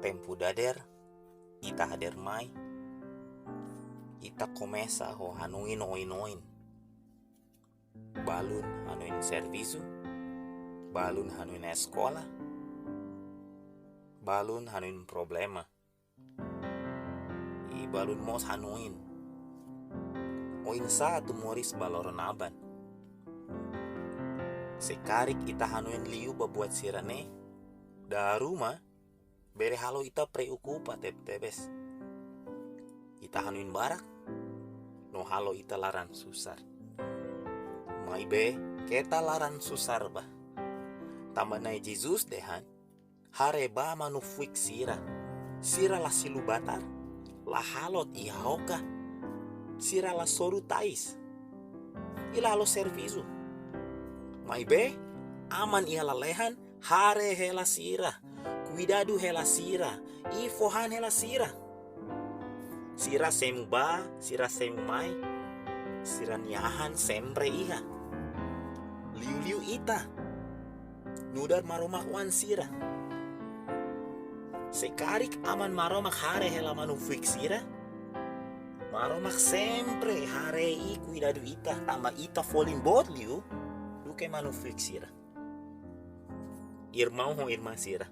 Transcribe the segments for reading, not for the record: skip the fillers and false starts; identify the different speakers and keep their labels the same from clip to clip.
Speaker 1: tempo dader ita hader mai ita começa ho hanuin oin balun hanuin serviço balun hanuin escola balun hanuin problema i balun mos hanuin oin satu moris baloron sekarik ita hanuin liu babuat sirane da rumah bere halo ita preocupa tebes ita hanuin barak no halo ita laran susar mai be kita laran susar ba tamba nai Jesus dehan hare ba manu fuik sira la silu batar la halot ihaoka sira la soru tais ila halo serviço mai be aman ia la lehan hare hela sira cuidado hela sira i fohan hela sira semu ba sira semu mai sira niahan sempre iha liu ita nudar maromak wan sira sekarik aman maromak hare hela manufik sira maromak sempre hare i cuidado ita tama ita falling bot liu duke manufik sira irmão ho irmã sira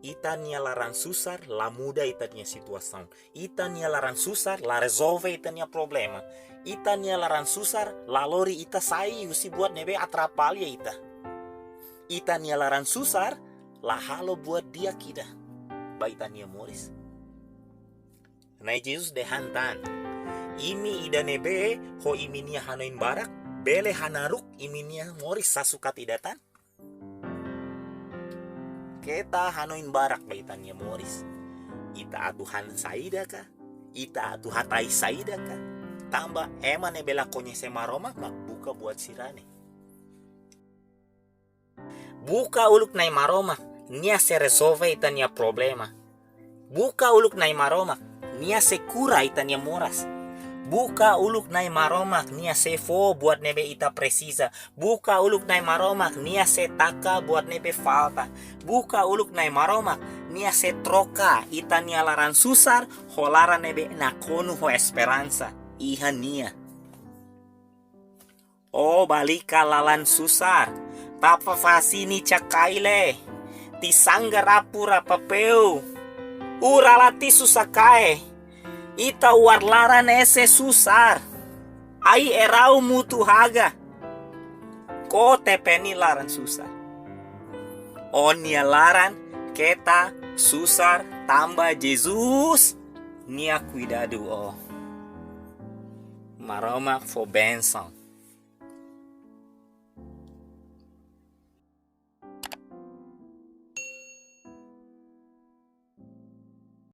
Speaker 1: ita nia laran susar la muda ita nia situação ita nia laran susar la resolve ita nia problema ita nia laran susar la lori ita sai usi buat nebe atrapalha ita nia laran susar la halo buat dia kida ba ita nia moris nai Jesus de hantan imi ida nebe ho imi nia hanoin barak bele hanaruk imi nia moris sasukat idatan kita hanuin barak baitannya moris ita atuhan saida ka ita atu hatai saida ka tamba emane bela konye semaroma mak buka buat sirane buka uluk nai maroma nia se resolve itania problema buka uluk nai maroma nia se cura itania moras buka uluk nai maromak nia se fo buat nebe ita precisa buka uluk nai maromak nia se taka buat nebe falta buka uluk nai maromak nia se troka ita nia laran susar holara nebe nakonu ho esperanza iha nia o balika lalan susar tapa fasini cakaile ti sanggar apura papeu uralati susakae ita warlaran ese susar ai erau mutu haga ko tepeni laran susar onia laran keta susar tamba Jesus nia cuidado o maromak fo benção